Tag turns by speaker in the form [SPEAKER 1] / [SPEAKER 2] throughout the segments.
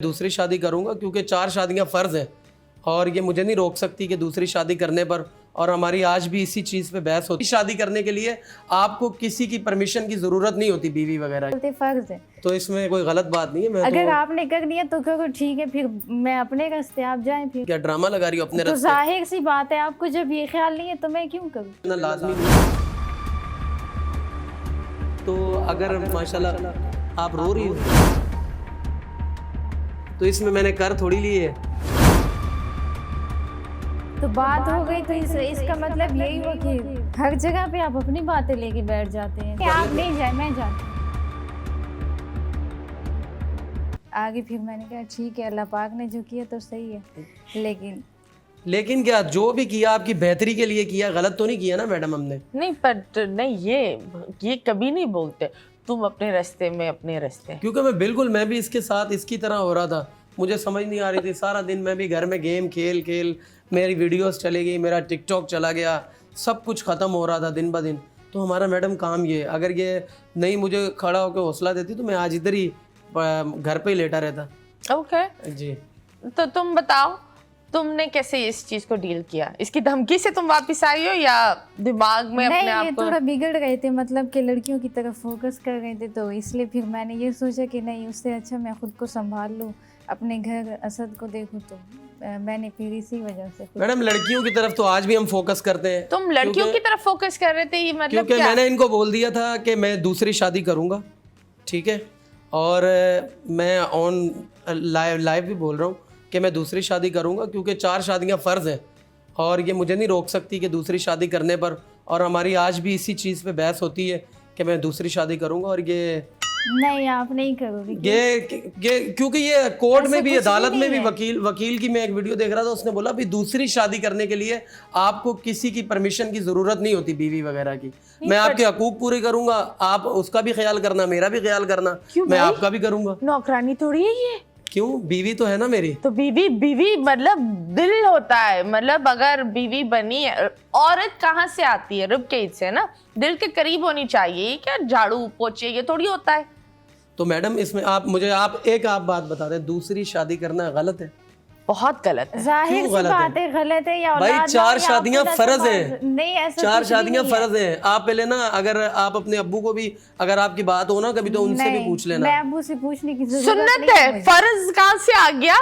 [SPEAKER 1] दूसरी शादी करूंगा क्योंकि 4 शादियां फ़र्ज़ हैं और ये मुझे नहीं रोक सकती कि दूसरी शादी करने पर। और हमारी आज भी इसी चीज़ पे बहस होती है। शादी करने के लिए आपको किसी की परमिशन की ज़रूरत नहीं होती, बीवी वगैरह की।
[SPEAKER 2] फर्ज है,
[SPEAKER 1] तो इसमें कोई गलत बात नहीं है। मैं
[SPEAKER 2] अगर
[SPEAKER 1] तो
[SPEAKER 2] आपने कर दिया तो करो, ठीक है, फिर मैं अपने रास्ते, आप जाएं फिर।
[SPEAKER 1] क्या ड्रामा लगा रही हो अपने
[SPEAKER 2] तो
[SPEAKER 1] रास्ते?
[SPEAKER 2] जाहिर सी बात है, आपको जब ये ख्याल नहीं है तो मैं क्यों करूं?
[SPEAKER 1] ना लाजमी नहीं। तो अगर माशाल्लाह आप रो रही हो तो इसमें मैंने कर थोड़ी लिए है।
[SPEAKER 2] तो बात हो गई तो इसका मतलब यही हुआ कि हर जगह पे आप अपनी बातें लेके बैठ जाते हैं। आप नहीं जाए, मैं जाती हूँ आगे। फिर मैंने कहा ठीक है, अल्लाह पाक ने जो किया तो सही है,
[SPEAKER 1] लेकिन क्या जो भी किया आपकी बेहतरी के लिए किया, गलत तो नहीं किया ना मैडम हमने?
[SPEAKER 3] नहीं, पर नहीं, ये कभी नहीं बोलते तुम अपने रास्ते में अपने रास्ते।
[SPEAKER 1] क्योंकि मैं भी इसके साथ इसकी तरह हो रहा था। मुझे समझ नहीं आ रही थी, सारा दिन मैं भी घर में गेम खेल मेरी वीडियोस चली गई, मेरा टिकटॉक चला गया, सब कुछ ख़त्म हो रहा था दिन ब दिन। तो हमारा मैडम काम ये, अगर ये नहीं मुझे खड़ा होकर हौसला देती तो मैं आज इधर ही घर पे ही लेटा रहता।
[SPEAKER 3] ओके
[SPEAKER 1] जी।
[SPEAKER 3] तो तुम बताओ, तुमने कैसे इस चीज को डील किया? इसकी धमकी से तुम वापस आई हो या दिमाग में अपने आप को?
[SPEAKER 2] थोड़ा बिगड़ गए थे, मतलब कि लड़कियों की तरफ फोकस कर गए थे, तो इसलिए फिर मैंने ये सोचा कि नहीं, उससे अच्छा मैं खुद को संभाल लूँ, अपने घर असद को देखूँ। तो मैंने फिर इसी वजह से।
[SPEAKER 1] मैडम लड़कियों की तरफ तो आज भी हम फोकस करते हैं।
[SPEAKER 3] तुम लड़कियों की तरफ फोकस कर रहे थे, ये मतलब
[SPEAKER 1] क्योंकि
[SPEAKER 3] क्या?
[SPEAKER 1] मैंने इनको बोल दिया था कि मैं दूसरी शादी करूँगा, ठीक है, और मैं ऑन लाइव भी बोल रहा हूँ कि मैं दूसरी शादी करूंगा क्योंकि 4 शादियां फ़र्ज़ हैं और ये मुझे नहीं रोक सकती कि दूसरी शादी करने पर। और हमारी आज भी इसी चीज़ पे बहस होती है कि मैं दूसरी शादी करूंगा। और ये
[SPEAKER 2] नहीं, आप नहीं करोगे
[SPEAKER 1] ये क्योंकि ये कोर्ट में भी, अदालत में भी, वकील की मैं एक वीडियो देख रहा था, उसने बोला भी दूसरी शादी करने के लिए आपको किसी की परमिशन की ज़रूरत नहीं होती, बीवी वगैरह की। मैं आपके हकूक पूरे करूंगा, आप उसका भी ख्याल करना, मेरा भी ख्याल करना, मैं आपका भी करूंगा।
[SPEAKER 3] नौकरानी थोड़ी है ये।
[SPEAKER 1] क्यों? बीवी तो है ना मेरी।
[SPEAKER 3] तो बीवी मतलब दिल होता है, मतलब अगर बीवी बनी है, औरत कहाँ से आती है? रिब केज से ना, दिल के करीब होनी चाहिए। क्या झाड़ू पोछे ये थोड़ी होता है।
[SPEAKER 1] तो मैडम इसमें आप बात बता दें, दूसरी शादी करना गलत है?
[SPEAKER 3] बहुत गलत है।
[SPEAKER 2] जाहिर सी बात है, गलत है। या
[SPEAKER 1] भाई 4 शादियां फर्ज हैं।
[SPEAKER 2] नहीं, ऐसा
[SPEAKER 1] 4 शादियां फर्ज हैं। आप पहले ना, अगर आप अपने अब्बू को भी, अगर आपकी बात हो ना कभी, तो उनसे भी पूछ लेना।
[SPEAKER 2] मैं अब्बू से पूछने की जरूरत
[SPEAKER 3] सुन्नत है, फर्ज कहाँ से आ गया?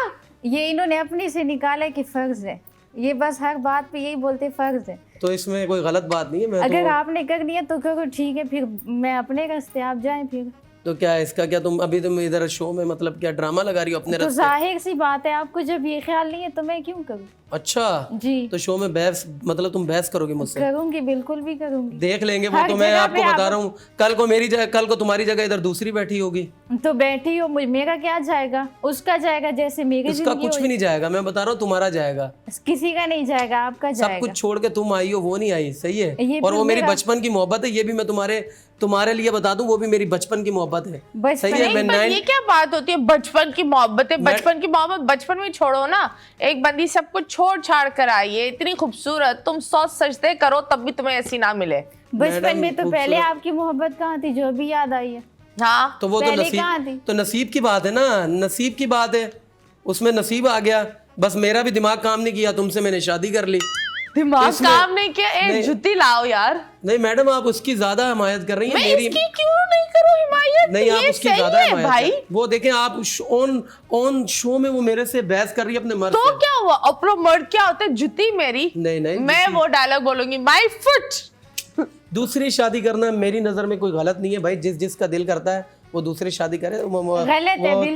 [SPEAKER 2] ये इन्होंने अपने से निकाला कि फर्ज है। ये बस हर बात पे यही बोलते फर्ज है।
[SPEAKER 1] तो इसमें कोई गलत बात नहीं है। मैं
[SPEAKER 2] अगर आपने कर दिया तो करो, ठीक है, फिर मैं अपने रास्ते, आप जाएं फिर।
[SPEAKER 1] तो क्या इसका क्या, तुम इधर शो में मतलब क्या ड्रामा लगा रही हो अपने
[SPEAKER 2] तो
[SPEAKER 1] रास्ते?
[SPEAKER 2] जाहिर सी बात है, आपको जब ये ख्याल नहीं है तो मैं क्यों करूं?
[SPEAKER 1] अच्छा
[SPEAKER 2] जी।
[SPEAKER 1] तो शो में बहस, मतलब तुम बहस करोगे मुझसे?
[SPEAKER 2] करूंगी, बिल्कुल भी करूंगी।
[SPEAKER 1] देख लेंगे वो। तो मैं आपको बता रहा हूँ, कल को तुम्हारी जगह इधर दूसरी बैठी होगी
[SPEAKER 2] तो बैठी हो, मेरा क्या जाएगा? उसका जाएगा, जैसे मेरी
[SPEAKER 1] उसका कुछ भी नहीं जाएगा। मैं बता रहा हूँ तुम्हारा जाएगा,
[SPEAKER 2] किसी का नहीं जाएगा, आपका
[SPEAKER 1] सब
[SPEAKER 2] जाएगा।
[SPEAKER 1] कुछ छोड़ के तुम आई हो, वो नहीं आई, सही है। और वो मेरी
[SPEAKER 2] मेरा-
[SPEAKER 1] बचपन की मोहब्बत है, ये भी मैं तुम्हारे लिए बता दूं, वो भी मेरी बचपन की मोहब्बत है,
[SPEAKER 2] बचपन-
[SPEAKER 1] सही है।
[SPEAKER 3] नहीं, पर ये क्या बात होती है बचपन की मोहब्बत है? बचपन की मोहब्बत बचपन में छोड़ो ना। एक बंदी सब कुछ छोड़ छाड़ कर आई है, इतनी खूबसूरत, तुम 100 सजदे करो तब भी तुम्हें ऐसी ना मिले।
[SPEAKER 2] बचपन में तो पहले आपकी मोहब्बत कहाँ थी, जो भी याद आई है?
[SPEAKER 3] हाँ,
[SPEAKER 1] तो वो तो
[SPEAKER 2] पहले कहाँ थी?
[SPEAKER 1] नसीब की बात है ना, नसीब की बात है। उसमें नसीब आ गया, बस मेरा भी दिमाग काम नहीं किया, तुमसे मैंने शादी कर ली।
[SPEAKER 3] दिमाग काम नहीं किया। एक जुत्ती लाओ यार।
[SPEAKER 1] नहीं मैडम, आप उसकी ज्यादा हिमायत कर रही हैं।
[SPEAKER 3] मैं
[SPEAKER 1] मेरी
[SPEAKER 3] इसकी क्यों नहीं करूं हिमायत?
[SPEAKER 1] नहीं, आप
[SPEAKER 3] ये
[SPEAKER 1] उसकी
[SPEAKER 3] सही
[SPEAKER 1] ज्यादा
[SPEAKER 3] है
[SPEAKER 1] हिमायत
[SPEAKER 3] भाई।
[SPEAKER 1] वो देखें, आप ऑन शो में वो मेरे से बहस कर रही है अपने मर्द
[SPEAKER 3] तो
[SPEAKER 1] से।
[SPEAKER 3] क्या हुआ? अपना मर्द क्या होता है? जुत्ती मेरी।
[SPEAKER 1] नहीं,
[SPEAKER 3] मैं वो डायलॉग बोलूंगी, माय फुट।
[SPEAKER 1] दूसरी शादी करना मेरी नजर में कोई गलत नहीं है भाई। जिसका दिल करता है वो दूसरी शादी करे।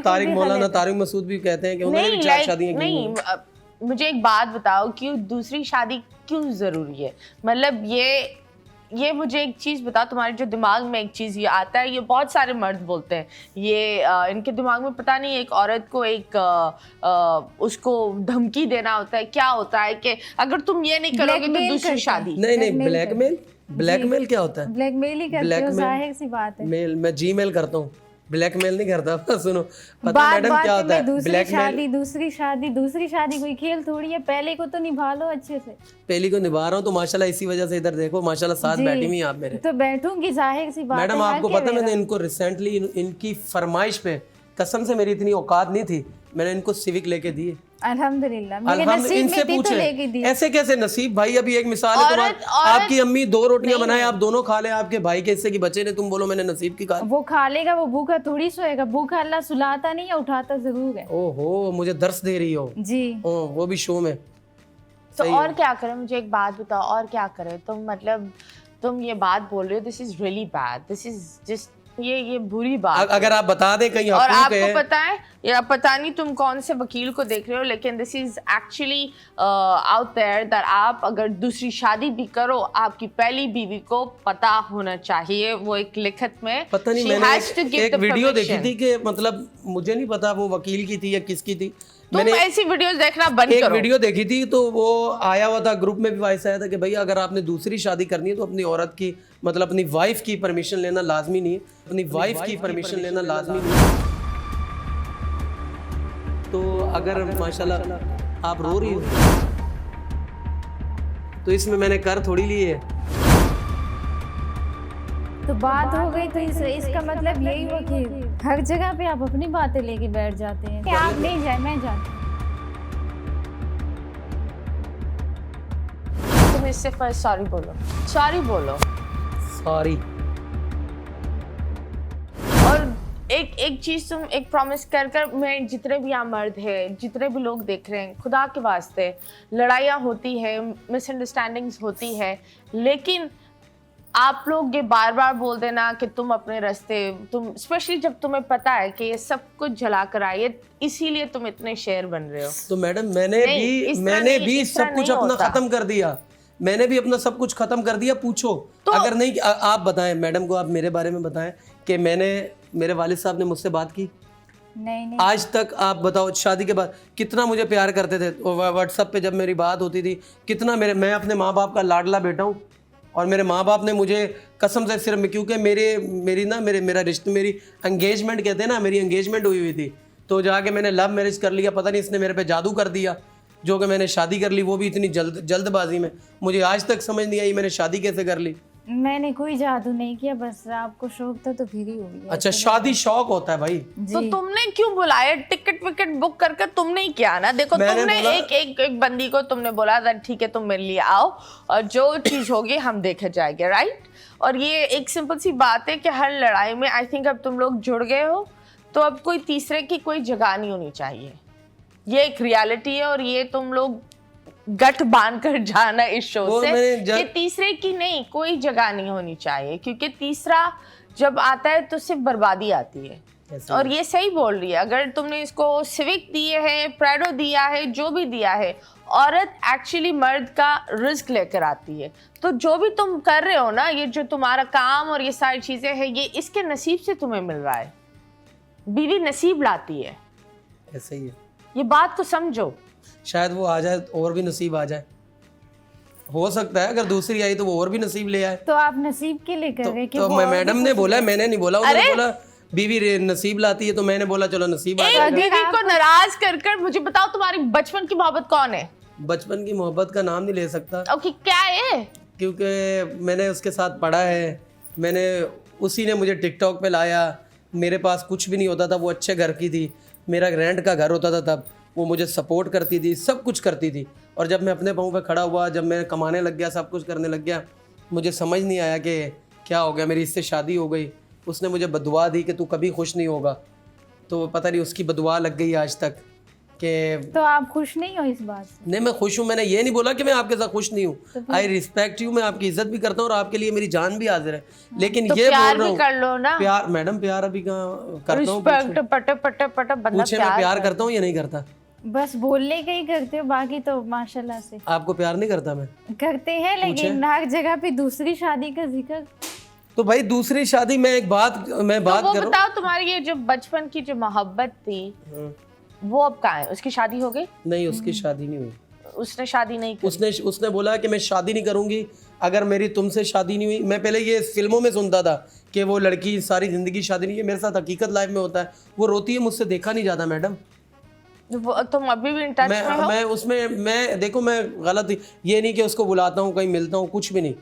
[SPEAKER 1] तारिक मौलाना तारिक मसूद भी कहते हैं कि उन्होंने भी 4 शादियां की हैं।
[SPEAKER 3] मुझे एक बात बताओ कि दूसरी शादी क्यों जरूरी है? मतलब ये मुझे एक चीज बताओ, तुम्हारे जो दिमाग में एक चीज ये आता है, ये बहुत सारे मर्द बोलते हैं, ये इनके दिमाग में पता नहीं, एक औरत को उसको धमकी देना होता है, क्या होता है कि अगर तुम ये नहीं करोगे तो दूसरी शादी।
[SPEAKER 1] नहीं, ब्लैकमेल क्या होता है?
[SPEAKER 2] ब्लैकमेल ही करते हो, जाहिर सी बात है।
[SPEAKER 1] मैं जीमेल करता हूँ, ब्लैकमेल नहीं करता। सुनो, पता मैडम क्या होता है?
[SPEAKER 2] दूसरी शादी कोई खेल थोड़ी है। पहले को तो निभा लो अच्छे से।
[SPEAKER 1] पहली को निभा रहा हूँ तो माशाल्लाह, इसी वजह से इधर देखो माशाल्लाह साथ बैठी हुई आप मेरे।
[SPEAKER 2] तो बैठूंगी, जाहिर सी बात है।
[SPEAKER 1] मैडम आपको पता है, मैंने इनको रिसेंटली इनकी फरमाइश पे कसम से मेरी इतनी औकात नहीं थी, मैंने इनको सिविक लेके दिए।
[SPEAKER 2] अल्हम्दुलिल्लाह मेरे
[SPEAKER 1] अल्हम्दुलिल्लाह,
[SPEAKER 2] नसीब
[SPEAKER 1] इनसे
[SPEAKER 2] में थी तो लेके
[SPEAKER 1] पूछे
[SPEAKER 2] दी।
[SPEAKER 1] ऐसे कैसे नसीब भाई। अभी एक मिसाल है तुम्हारी, आपकी अम्मी 2 रोटियां बनाए, आप दोनों खा लें, आपके भाई के हिस्से की बचे ने, तुम बोलो मैंने नसीब की खा।
[SPEAKER 2] वो खा लेगा, वो भूखा थोड़ी सोएगा। भूखा अल्लाह सुलाता नहीं है, उठाता जरूर है।
[SPEAKER 1] ओहो, मुझे दर्स दे रही हो।
[SPEAKER 2] जी
[SPEAKER 1] वो भी शो में।
[SPEAKER 3] तो और क्या करें, मुझे एक बात बताओ, और क्या करें? तुम मतलब तुम ये बात बोल रहे हो, this is really bad, this is just ये बुरी बात।
[SPEAKER 1] अगर आप बता दें कहीं
[SPEAKER 3] और
[SPEAKER 1] हकूक है।
[SPEAKER 3] आपको पता है, या पता नहीं तुम कौन से वकील को देख रहे हो, लेकिन this is actually out there that आप अगर दूसरी शादी भी करो, आपकी पहली बीवी को पता होना चाहिए। वो एक लिखत में
[SPEAKER 1] पता नहीं,
[SPEAKER 3] she
[SPEAKER 1] मैंने
[SPEAKER 3] has to give
[SPEAKER 1] एक
[SPEAKER 3] the
[SPEAKER 1] वीडियो देखी
[SPEAKER 3] permission।
[SPEAKER 1] थी कि मतलब मुझे नहीं पता वो वकील की थी या किसकी थी।
[SPEAKER 3] तुम ऐसी वीडियोस देखना बंद
[SPEAKER 1] एक
[SPEAKER 3] करो।
[SPEAKER 1] वीडियो देखी थी तो वो आया हुआ था, ग्रुप में भी वॉइस आया था कि भैया अगर आपने दूसरी शादी करनी है तो अपनी औरत की मतलब अपनी वाइफ की परमिशन लेना लाजमी नहीं है, अपनी वाइफ की परमिशन लेना लाजमी नहीं है। तो अगर माशाल्लाह आप रो रही हो तो इसमें मैंने कर थोड़ी ली है।
[SPEAKER 2] तो बात हो गई, तो इसका मतलब यही हुआ कि हर जगह पे आप अपनी बातें लेके बैठ जाते हैं कि आप नहीं जाए, मैं जाती।
[SPEAKER 3] तुम इससे फर्स्ट सॉरी बोलो, सॉरी बोलो।
[SPEAKER 1] सॉरी।
[SPEAKER 3] और एक चीज तुम एक प्रॉमिस कर मैं जितने भी यहाँ मर्द हैं, जितने भी लोग देख रहे हैं, खुदा के वास्ते लड़ाइयाँ होती है, मिसअंडरस्टैंडिंग्स होती है, लेकिन आप लोग ये बार बार बोल देना कि तुम अपने रास्ते, तुम स्पेशली जब तुम्हें पता है कि ये सब कुछ जला कर आए, इसीलिए तुम इतने शेर बन रहे हो।
[SPEAKER 1] तो मैडम मैंने भी सब कुछ अपना खत्म कर दिया, मैंने भी अपना सब कुछ खत्म कर दिया। पूछो तो, अगर नहीं आप बताएं मैडम को, आप मेरे बारे में बताएं कि मेरे वालिद साहब ने मुझसे बात की?
[SPEAKER 2] नहीं।
[SPEAKER 1] आज तक आप बताओ, शादी के बाद कितना मुझे प्यार करते थे, व्हाट्सएप पे जब मेरी बात होती थी कितना मैं अपने माँ बाप का लाडला बेटा हूँ, और मेरे माँ बाप ने मुझे कसम से सिर्फ क्योंकि मेरा रिश्ता, मेरी एंगेजमेंट कहते हैं ना, मेरी एंगेजमेंट हुई थी, तो जाके मैंने लव मैरिज कर लिया। पता नहीं इसने मेरे पे जादू कर दिया, जो कि मैंने शादी कर ली, वो भी इतनी जल्दबाजी में। मुझे आज तक समझ नहीं आई मैंने शादी कैसे कर ली।
[SPEAKER 2] मैंने कोई जादू नहीं किया, बस आपको शौक था तो फिर ही हुई।
[SPEAKER 1] अच्छा, शादी शौक होता है भाई।
[SPEAKER 3] तो तुमने क्यों बुलाया? टिकट विकेट बुक करके तुमने ही किया ना। देखो तुमने एक बंदी को तुमने बोला था ठीक है तुम मेरे लिए आओ और जो चीज होगी हम देखे जाएंगे, राइट? और ये एक सिंपल सी बात है कि हर लड़ाई में आई थिंक अब तुम लोग जुड़ गए हो, तो अब कोई तीसरे की कोई जगह नहीं होनी चाहिए। ये एक रियलिटी है और ये तुम लोग गठ बांध कर जाना इस शो से कि तीसरे की नहीं कोई जगह नहीं होनी चाहिए, क्योंकि तीसरा जब आता है तो सिर्फ बर्बादी आती है। और ये सही बोल रही है, अगर तुमने इसको सिविक दिए है, प्राडो दिया है, जो भी दिया है, औरत एक्चुअली मर्द का रिस्क लेकर आती है। तो जो भी तुम कर रहे हो ना, ये जो तुम्हारा काम और ये सारी चीजें हैं, ये इसके नसीब से तुम्हें मिल रहा है। बीवी नसीब लाती है,
[SPEAKER 1] ऐसे ही है।
[SPEAKER 3] ये बात तो समझो।
[SPEAKER 1] शायद वो आ जाए और भी नसीब आ जाए, हो सकता है अगर दूसरी आई तो वो और भी नसीब ले आए।
[SPEAKER 2] तो आप नसीब के लिए कर रहे हैं कि
[SPEAKER 1] तो मैडम ने बोला, मैंने नहीं बोला। उन्होंने बोला बीवी नसीब लाती है, तो मैंने बोला चलो नसीब आ जाएगा।
[SPEAKER 3] एक बीवी को नाराज कर मुझे बताओ तुम्हारी बचपन की मोहब्बत कौन है?
[SPEAKER 1] बचपन की मोहब्बत का नाम नहीं ले सकता।
[SPEAKER 3] ओके, क्या है?
[SPEAKER 1] क्योंकि मैंने उसके साथ पढ़ा है, उसी ने मुझे टिकटॉक पे लाया। मेरे पास कुछ भी नहीं होता था, वो अच्छे घर की थी, मेरा रेंट का घर होता था तब, वो मुझे सपोर्ट करती थी, सब कुछ करती थी। और जब मैं अपने पाँव पे खड़ा हुआ, जब मैं कमाने लग गया, सब कुछ करने लग गया, मुझे समझ नहीं आया कि क्या हो गया, मेरी इससे शादी हो गई। उसने मुझे बदुआ दी कि तू कभी खुश नहीं होगा, तो पता नहीं उसकी बदुआ लग गई आज तक कि।
[SPEAKER 2] तो आप खुश नहीं हो इस बात से?
[SPEAKER 1] नहीं, मैं खुश हूँ। मैंने ये नहीं बोला कि मैं आपके साथ खुश नहीं हूँ। आई रिस्पेक्ट यू, मैं आपकी इज्जत भी करता हूँ और आपके लिए मेरी जान भी हाजिर है, लेकिन
[SPEAKER 3] तो
[SPEAKER 1] ये
[SPEAKER 3] प्यार
[SPEAKER 1] बोल रहा
[SPEAKER 3] भी कर लो ना।
[SPEAKER 1] प्यार मैडम, प्यार अभी कहाँ करता हूँ? पूछे मैं प्यार करता हूँ या नहीं करता?
[SPEAKER 2] बस बोलने का ही करते हो, बाकी तो माशाल्लाह से।
[SPEAKER 1] आपको प्यार नहीं करता मैं?
[SPEAKER 2] करते हैं, लेकिन हर जगह पे दूसरी शादी का जिक्र।
[SPEAKER 1] तो भाई दूसरी शादी में बात कर रहा हूं।
[SPEAKER 3] बताओ तुम्हारी ये जो बचपन की जो मोहब्बत थी वो अब कहाँ है? उसकी शादी हो गई?
[SPEAKER 1] नहीं, उसकी शादी नहीं हुई।
[SPEAKER 3] उसने शादी नहीं की।
[SPEAKER 1] उसने बोला कि मैं शादी नहीं करूंगी अगर मेरी तुमसे शादी नहीं हुई। मैं पहले ये फिल्मों में सुनता था कि वो लड़की सारी जिंदगी शादी नहीं की, मेरे साथ हकीकत लाइफ में होता है। वो रोती है, मुझसे देखा नहीं जाता मैडम।
[SPEAKER 3] तुम अभी भी इन टच में हो?
[SPEAKER 1] मैं उसमें देखो, मैं गलत ये नहीं कि उसको बुलाता हूँ, कहीं मिलता हूँ, कुछ भी नहीं।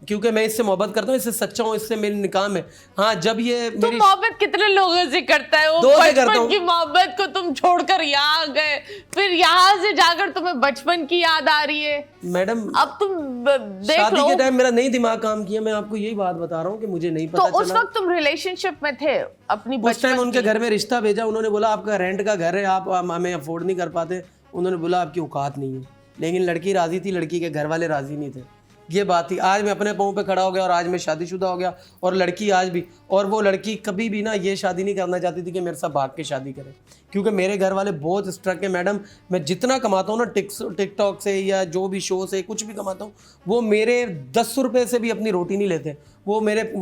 [SPEAKER 1] क्योंकि मैं इससे मोहब्बत करता हूँ, इससे सच्चा हूँ, इससे मेरी निकाह में। हाँ, जब ये
[SPEAKER 3] तुम
[SPEAKER 1] मेरी
[SPEAKER 3] मोहब्बत कितने लोगों से करता है? वो
[SPEAKER 1] दो से करता
[SPEAKER 3] बचपन
[SPEAKER 1] हूँ।
[SPEAKER 3] की मोहब्बत को तुम छोड़कर यहाँ गए, फिर यहाँ से जाकर तुम्हें बचपन की याद आ रही है।
[SPEAKER 1] मैडम
[SPEAKER 3] अब तुम देख
[SPEAKER 1] शादी
[SPEAKER 3] लो,
[SPEAKER 1] के टाइम मेरा नहीं दिमाग काम किया, मैं आपको यही बात बता रहा हूँ कि मुझे नहीं
[SPEAKER 3] तो
[SPEAKER 1] पता
[SPEAKER 3] उस
[SPEAKER 1] चला।
[SPEAKER 3] वक्त तुम रिलेशनशिप में थे अपनी
[SPEAKER 1] उस टाइम
[SPEAKER 3] बचपन
[SPEAKER 1] उनके
[SPEAKER 3] की?
[SPEAKER 1] घर में रिश्ता भेजा, उन्होंने बोला आपका रेंट का घर है, आप हमें अफोर्ड नहीं कर पाते, उन्होंने बोला आपकी औकात नहीं है। लेकिन लड़की राजी थी, लड़की के घर वाले राजी नहीं थे। ये बात थी। आज मैं अपने पाँव पे खड़ा हो गया और आज मैं शादीशुदा हो गया, और लड़की आज भी, और वो लड़की कभी भी ना ये शादी नहीं करना चाहती थी कि मेरे साथ भाग के शादी करे, क्योंकि मेरे घर वाले बहुत स्ट्रक है मैडम। मैं जितना कमाता हूँ ना टिकटॉक से या जो भी शो से कुछ भी कमाता हूँ, वो मेरे 10 रुपये से भी अपनी रोटी नहीं लेते। वो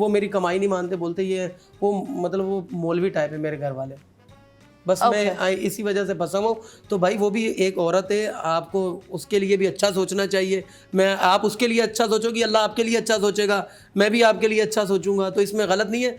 [SPEAKER 1] मेरी कमाई नहीं मानते, बोलते ये वो मतलब वो मौलवी टाइप है मेरे घर वाले। बस मैं इसी वजह से फंसा हूँ। तो भाई वो भी एक औरत है, आपको उसके लिए भी अच्छा सोचना चाहिए। आप उसके लिए अच्छा सोचोगी, अल्लाह आपके लिए अच्छा सोचेगा, मैं भी आपके लिए अच्छा सोचूंगा, तो इसमें गलत नहीं है।